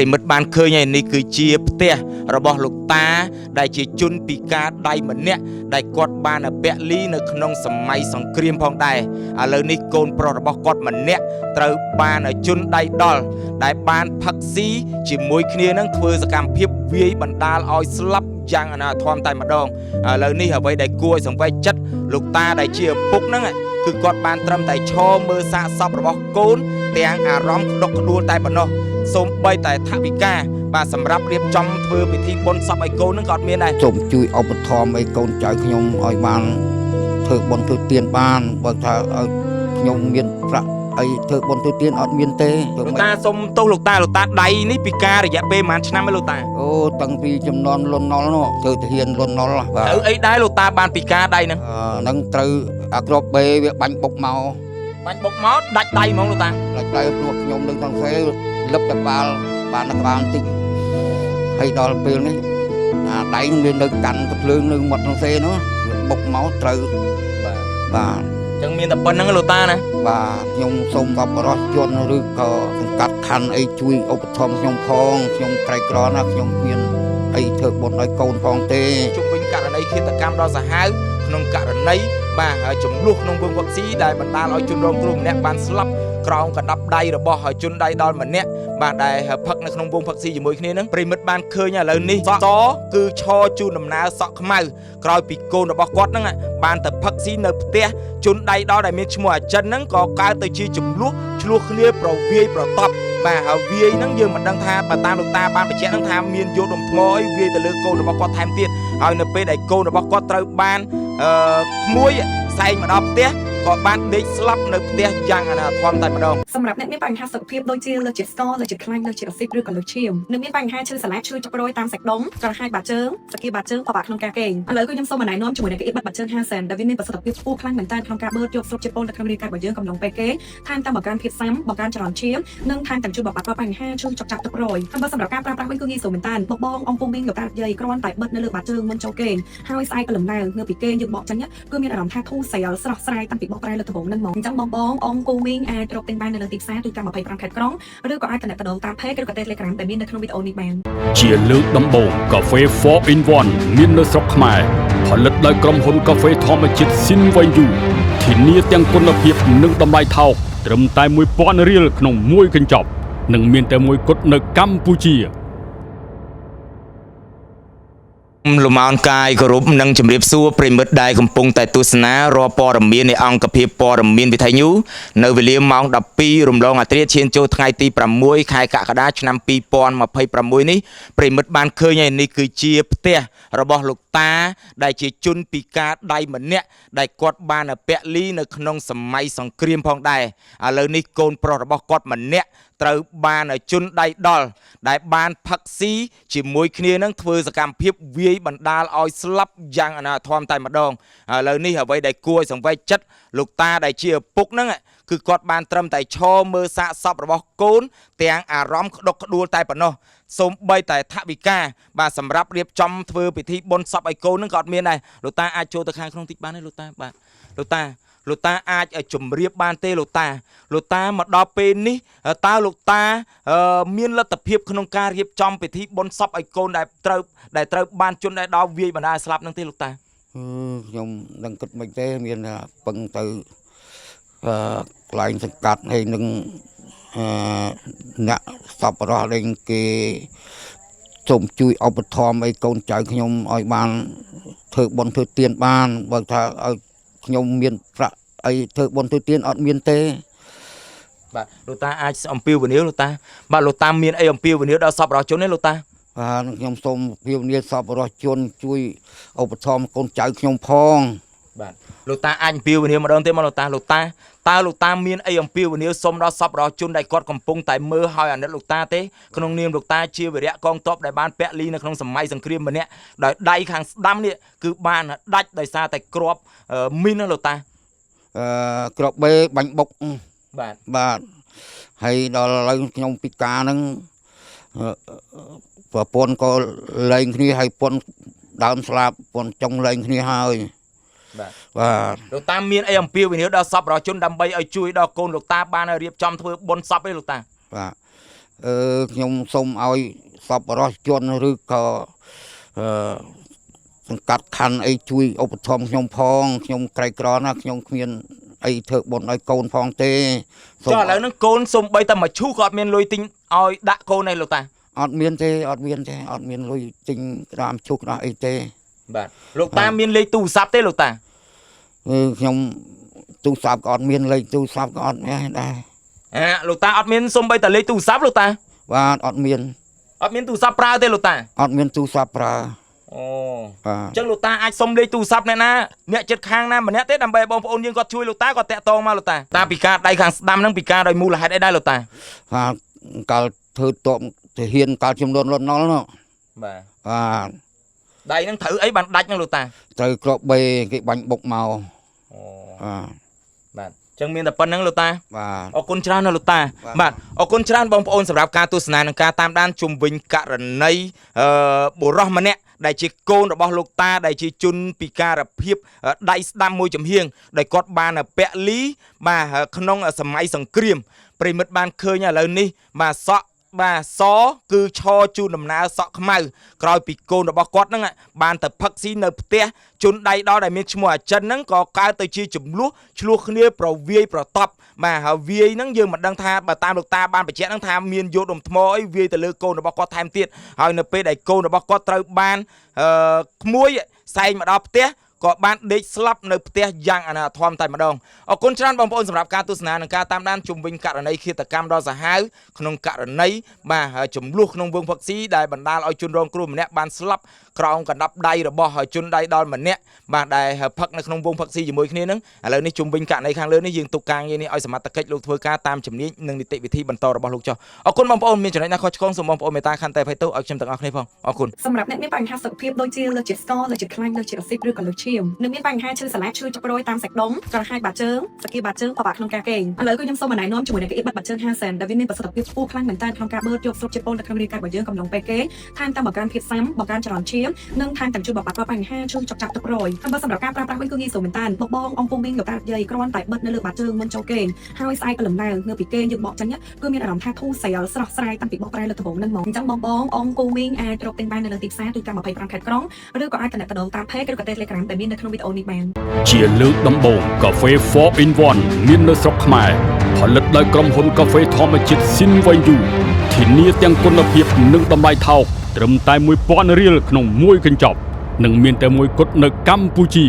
រិមិត្តបានឃើញហើយនេះគឺជាផ្ទះរបស់លោកតាដែលជាជនពិការដៃម្នាក់ដែលគាត់បានពលីនៅក្នុងសម័យសង្គ្រាមផងដែរឥឡូវនេះកូនប្រុសរបស់គាត់ម្នាក់ត្រូវបានជនដៃដល់ដែលបានផឹកស៊ីជាមួយគ្នានឹងធ្វើសកម្មភាពវាយបណ្ដាលឲ្យស្លាប់យ៉ាងអនាធមតែម្ដងឥឡូវនេះអ្វីដែលគួរឲ្យសង្វេគចិត្តលោកតាដែលជាឪពុកហ្នឹងគឺគាត់បានត្រឹមតែឈរមើលសាកសពរបស់កូនទាំងអារម្មណ៍ក្តុកក្តួលតែប៉ុណ្ណោះសូម្បីតែថវិកាបាទសម្រាប់រៀបចំធ្វើពិធីបុណ្យសពឲ្យកូននឹងក៏អត់មានដែរសូមជួយឧបត្ថម្ភឲ្យកូនចៅខ្ញុំឲ្យបានធ្វើបុណ្យធ្វើទានបានបើថាឲ្យខ្ញុំមានប្រាក់អីធ្វើបុណ្យធ្វើទានអត់មានទេលោកតាសុំទោសលោកតាដៃនេះពិការរយៈពេលប្រហែលឆ្នាំហើយលោកតាអូតាំងពីចំនួនលន់ណុលនោះធ្វើទាហានលន់ណុលបាទត្រូវអីដែរលោកតាបានពិការដៃហ្នឹងត្រូវអាក្របបេវាបាញ់បុកមកដាច់ដៃហ្មងលោកតាដាច់ដៃព្រោះខ្ញុំនឹងទាំងសេលឹបតក្បាលបានតក្បាលបន្តិចហើយដល់ពេលនេះអាដៃវានៅកាន់កភ្លើងនៅមាត់ទាំងសេនោះបុកមកត្រូវបាទចឹងមានតែប៉ុណ្្នឹងលោកតាណាបាទខ្ញុំសូមបបរោះជន់ឬក៏សង្កាត់ខណ្ឌអីជួយឧបត្ថម្ភខ្ញុំផងខ្ញុំក្រីក្រណាខ្ញុំមានអីធ្វើបុណ្យឲ្យកូនផងទេជុំវិញករណីឃាតកម្មដល់សាហាវក្នុងករណីបាទចំនួនក្នុងវងវឹកស៊ីដែលបណ្ដាលឲ្យជនរងគ្រោះម្នាក់បានស្លាប់ក្រោមកណ្ដាប់ដៃរបស់ជនដៃដល់ម្នាក់បាទដែលផឹកនៅក្នុងវងផឹកស៊ីជាមួយគ្នានឹងប្រិមិត្តបានឃើញឥឡូវនេះសគឺឈរជូនដំណើរសក់ខ្មៅក្រោយពីកូនរបស់គាត់ហ្នឹងបានទៅផឹកស៊ីនៅផ្ទះជនដៃដល់ដែលមានឈ្មោះអាចិនហ្នឹងក៏កើតទៅជាចំនួនឆ្លោះគ្នាប្រវាយប្រតប់បាទហើយវាយហ្នឹងយើងមិនដឹងថាបើតាមលោកតាបានបញ្ជាក់ហ្នឹងថាមានយកដុំថ្មអីវាយទៅលើកូនរបស់គាត់ថែមទៀតហើយនៅពេលដែលកូនរបស់គាត់ត្រូវបានក្មួយសែងមកដល់ផ្ទះក៏បានដេកស្លាប់នៅផ្ទះយ៉ាងអនាធមតែម្ដងសម្រាប់អ្នកមានបញ្ហាសុខភាពដូចជាលើកជាស្គរលើកជាខ្លាញ់លើកជាអាស៊ីតឬក៏លើកឈាមនិងមានបញ្ហាឈឺសន្លាក់ឈឺចុករយតាមសាច់ដុំក្រហាយបាតជើងសកៀបាតជើងបបាក់ក្នុងការគេងឥឡូវគឺខ្ញុំសូមណែនាំជាមួយនឹងកៅអីបាត់ជើង50ដែលវាមានប្រសិទ្ធភាពខ្ពស់ខ្លាំងមែនទែនក្នុងការបឺតយកស្រូបជាតិពុលនៅក្នុងរាងកាយរបស់យើងកំឡុងពេលគេថែមទាំងបង្កើនភាពស៊ាំបង្កើនចរន្តឈាមនិងថែមទាំងជួយបំបាត់បញ្ហាឈឺចុកចាក់ទឹករយហើយបើសម្រាប់ការប្រើប្រាស់វិញគឺងាយស្រួលមែនទែនបងអង្គពុំមីងលោកតាយាយគ្រាន់តែបិទនៅលើបាតជើងមុនចូលគេងហើយស្អែកក៏លំនៅនៅពីគេងយើងបកចឹងគឺមានអារម្មណ៍ថាធូរស្រាលស្រស់ស្រាយតាំងពីបកប្រែលើដំបងនឹងមកអញ្ចឹងបងអង្គមីងអាចរកទិញបាននៅលើទីផ្សារទូទាំង25ខេត្តក្រុងឬក៏អាចតំណតំតាម Page ឬក៏ Telegram ដែលមាននៅក្នុងវីដេអូនេះបានជាលើកដំបូងកាហ្វេ 4 in 1មាននៅស្រុកខ្មែរផលិតដោយក្រុមហ៊ុនកាហ្វេធម្មជាតិស៊ីនវ៉ៃយូធានាទាំងគុណភាពនិងតម្លៃថោកត្រឹមតែ1000រៀលក្នុងមួយកញ្ចប់និងមានតែមួយគត់នៅកម្ពុជាលំអោនកាយគោរពនិងជម្រាបសួរប្រិមិត្តដែលកំពុងតែទស្សនារាល់ព័ត៌មាននៃអង្គភាពព័ត៌មានវិទ្យុនៅវេលាម៉ោង 12 រំលងអាធ្រាត្រឈានចូលថ្ងៃទី 6 ខែកក្កដាឆ្នាំ 2026 នេះប្រិមិត្តបានឃើញហើយនេះគឺជាផ្ទះរបស់លោកតាដែលជាជនពិការដៃម្នាក់ដែលគាត់បានពលីនៅក្នុងសម័យសង្គ្រាមផងដែរឥឡូវនេះកូនប្រុសរបស់គាត់ម្នាក់ត្រូវបានជនដៃដល់ដែលបានផឹកស៊ីជាមួយគ្នានឹងធ្វើសកម្មភាពវាយបណ្ដាលឲ្យស្លាប់យ៉ាងអនាធមតែម្ដងឥឡូវនេះអ្វីដែលគួរឲ្យសង្វេគចិត្តលោកតាដែលជាឪពុកហ្នឹងគឺគាត់បានត្រឹមតែឈរមើលសាកសពរបស់កូនទាំងអារម្មណ៍ក្តុកក្តួលតែប៉ុណ្ណោះសូម្បីតែថវិកាបាទសម្រាប់រៀបចំធ្វើពិធីបុណ្យសពឲ្យកូននឹងក៏អត់មានដែរលោកតាអាចចូលទៅខាងក្នុងតិចបានទេលោកតាបាទលោកតាអាចជម្រាបបានទេលោកតាមកដល់ពេលនេះតើលោកតាមានលទ្ធភាពក្នុងការរៀបចំពិធីបុណ្យសពឲ្យកូនដែលត្រូវបានជន់ដែលដល់វាយបណ្ដាស្លាប់នឹងទេលោកតាខ្ញុំនឹងគិតមិនទេមានពឹងទៅកន្លែងសង្កាត់ហើយនឹងអ្នកសប្បុរសដែលគេសូមជួយឧបត្ថម្ភឲ្យកូនចៅខ្ញុំឲ្យបានធ្វើបុណ្យធ្វើទានបានបើថាឲ្យខ្ញុំមានប្រាក់អីធ្វើបុណ្យធ្វើទានអត់មានទេបាទលោកតាអាចអំពាវនាវលោកតាបាទលោកតាមានអីអំពាវនាវដល់សប្បុរសជនទេលោកតាបាទខ្ញុំសូមអំពាវនាវសប្បុរសជនជួយឧបត្ថម្ភកូនចៅខ្ញុំផងបាទលោកតាអាចអំពាវនាវម្ដងទេមកលោកតាតើលោកតាមានអីអំពាវនាវសុំដល់សប្បុរសជនដែលគាត់កំពុងតែមើលហើយអាណិតលោកតាទេក្នុងនាមលោកតាជាវីរៈកងទ័ពដែលបានពលីនៅក្នុងសម័យសង្គ្រាមម្នាក់ដោយដៃខាងស្ដាំនេះគឺបានដាច់ដោយសារតែគ្រាប់មីនលោកតាគ្រាប់បេបាញ់បុកបាទហើយដល់ឥឡូវខ្ញុំពិការហ្នឹងប្រពន្ធក៏លែងគ្នាហើយពន្ធដើមស្លាប់ពន្ធចុងលែងគ្នាហើយបាទលោកតាមានអីអំពាវនាវដល់សប្បុរសជនដើម្បីឲ្យជួយដល់កូនលោកតាបានរៀបចំធ្វើបុណ្យសពទេលោកតាបាទ ខ្ញុំសូមឲ្យសប្បុរសជនឬក៏សង្កាត់ខណ្ឌអីជួយឧបត្ថម្ភខ្ញុំផងខ្ញុំក្រីក្រណាខ្ញុំគ្មានអីធ្វើបុណ្យឲ្យកូនផងទេចុះឥឡូវហ្នឹងកូនសូម្បីតែមកឈូក៏អត់មានលុយទិញឲ្យដាក់កូនឯងលោកតាអត់មានទេអត់មានលុយទិញក្តាមឈូកក្តារអីទេបាទលោកតាមានលេខទូរស័ព្ទទេលោកតាខ្ញុំទូរស័ព្ទក៏អត់មានលេខទូរស័ព្ទក៏អត់មានដែរលោកតាអត់មានសូម្បីតែលេខទូរស័ព្ទលោកតាបាទអត់មានទូរស័ព្ទប្រើទេលោកតាអត់មានទូរស័ព្ទប្រើអូអញ្ចឹងលោកតាអាចសុំលេខទូរស័ព្ទអ្នកចិត្តខាងណាម្នាក់ទេដើម្បីបងប្អូនយើងគាត់ជួយលោកតាគាត់តាក់ទងមកលោកតាតាពីការដៃខាងស្ដាំហ្នឹងពីការដោយមូលហេតុអីដែរលោកតាបាទកាលធ្វើតបទៅហ៊ានកាលចំនួនលន់ណុលនោះបាទដៃហ្នឹងត្រូវអីបានដាច់ហ្នឹងលោកតាត្រូវក្របបេគេបាញ់បុកមកអូបាទចឹងមានតែប៉ុណ្្នឹងលោកតាបាទអរគុណច្រើនណាស់លោកតាបាទអរគុណច្រើនបងប្អូនសម្រាប់ការទស្សនានិងការតាមដានជុំវិញករណីបុរសម្នាក់ដែលជាកូនរបស់លោកតាដែលជាជនពិការភាពដៃស្ដាំមួយចំហៀងដែលគាត់បានពលីបាទក្នុងសម័យសង្គ្រាមប្រិមិត្តបានឃើញឥឡូវនេះបាទសក់បាទសគឺឈរជូនដំណើរសក់ខ្មៅក្រោយពីកូនរបស់គាត់ហ្នឹងបានទៅផឹកស៊ីនៅផ្ទះជនដៃដល់ដែលមានឈ្មោះអាចិនហ្នឹងក៏កើតទៅជាចំនួនឆ្លោះគ្នាប្រវាយប្រតប់បាទហើយវាយហ្នឹងយើងមិនដឹងថាបើតាមលោកតាបានបញ្ជាក់ហ្នឹងថាមានយកដុំថ្មអីវាយទៅលើកូនរបស់គាត់ថែមទៀតហើយនៅពេលដែលកូនរបស់គាត់ត្រូវបានក្មួយសែងមកដល់ផ្ទះក៏បានដេកស្លាប់នៅផ្ទះយ៉ាងអនាធមតែម្ដងអរគុណច្រើនបងប្អូនសម្រាប់ការទស្សនានិងការតាមដានជុំវិញករណីឃាតកម្មដ៏សាហាវក្នុងករណីបាទចំនួនក្នុងវងផឹកស៊ីដែលបណ្ដាលឲ្យជនរងគ្រោះម្នាក់បានស្លាប់ក្រោមកណ្ដាប់ដៃរបស់ជនដៃដល់ម្នាក់បាទដែលផឹកនៅក្នុងវងផឹកស៊ីជាមួយគ្នានឹងឥឡូវនេះជុំវិញករណីខាងលើនេះយើងទុកការងារនេះឲ្យសមត្ថកិច្ចលោកធ្វើការតាមជំនាញនិងនីតិវិធីបន្តរបស់លោកចុះអរគុណបងប្អូនមានចំណុចណាខុសឆ្គងសូមបងប្អូនមេត្តាខន្តីអភ័យទោសឲ្យខ្ញុំទាំងអស់គ្នាផងអរគុណសម្រាប់អ្នកមានបញ្ហាសុខភាពដូចជាលើកជាស្ករលើកជាខ្លាញ់លើកជាអាស៊ីតឬក៏លើកឈាមនិងមានបញ្ហាឈឺសន្លាក់ឈឺចុកព្រួយតាមសាច់ដុំក្រហាយបាតជើងសកៀបាតជើងពិបាកក្នុងការគេងឥឡូវខ្ញុំសូមណែនាំជាមួយនឹងកៅអីបាត់ជើង50ដែលវាមានប្រសិទ្ធភាពខ្ពស់ខ្លាំងមែនទែនក្នុងការបឺតយកស្រូបជាតិពុលនៅក្នុងរាងកាយរបស់យើងកំឡុងពេលគេថែមទាំងបង្កើនភាពស៊ាំបង្កើនចរន្តឈាមនិងថែមទាំងជួយបំបាត់បញ្ហាឈឺចុកចាក់ទឹកព្រួយហើយបើសម្រាប់ការប្រើប្រាស់វិញគឺងាយស្រួលមែនទែនបងអង្គមីងលោកតាយាយគ្រាន់តែបិទនៅលើបាតជើងមុនចូលគេងហើយស្អែកព្រលឹមឡើងនៅពីគេងយើងបកចាញ់គឺមានអារម្មណ៍ថាធូរស្រាលស្រស់ស្រាយតាំងពីបកប្រែលើដំបូងនឹងមកអញ្ចឹងបងអង្គមីងអាចរកទិញបាននៅលើទីផ្សារទូទាំង25ខេត្តក្រុងឬក៏អាចតំណតាម Page ឬក៏ Telegram ដែលមាននៅក្នុងវីដេអូនេះបានជាលើកដំបូងកាហ្វេ 4 in 1 មាននៅស្រុកខ្មែរផលិតដោយក្រុមហ៊ុនកាហ្វេធម្មជាតិ Sinvayu ធានាទាំងគុណភាពនិងតម្លៃថោកត្រឹមតែ 1000 រៀលក្នុងមួយកញ្ចប់និងមានតែមួយគត់នៅកម្ពុជា